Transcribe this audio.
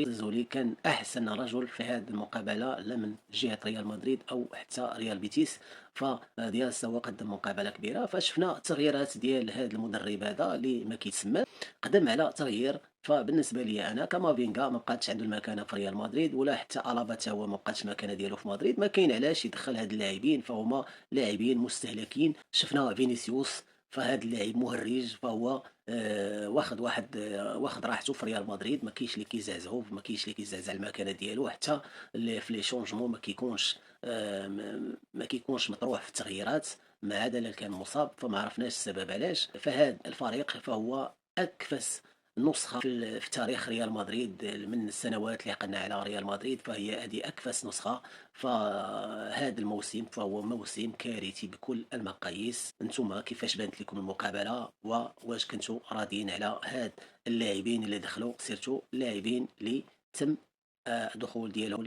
زولي كان أحسن رجل في هذه المقابلة، لا من جهة ريال مدريد أو حتى ريال بيتيس. فدياز هو قدم مقابلة كبيرة، فشفنا التغييرات ديال هذا المدرب هذا اللي ما كيتسمى، قدم على تغيير. فبالنسبة لي أنا كامافينغا ما بقاتش عنده المكانة في ريال مدريد، ولا حتى ألابا تا هو ما بقاتش المكانة ديالو في مدريد. ما كاين علاش يدخل هاد اللاعبين، فهما لاعبين مستهلكين. شفنا فينيسيوس، فهاد اللاعب مهرج، فهو واخد راحته في ريال مدريد، ما كاينش اللي كيزعزعو، ما كاينش اللي كيزعزع المكانه ديالو، حتى اللي في لي شونجمون ما كيكونش مطروح في التغييرات، ما عدا الا كان مصاب، فما عرفناش السبب علاش. فهاد الفريق فهو اكفس نسخة في تاريخ ريال مدريد من السنوات اللي عقدنا على ريال مدريد، فهي هذه أكفس نسخة. فهذا الموسم فهو موسم كارثي بكل المقاييس. انتم كيفاش بانت لكم المقابلة، وواش كنتوا راضيين على هاد اللاعبين اللي دخلوا، سيرتو اللاعبين اللي تم دخول ديالهم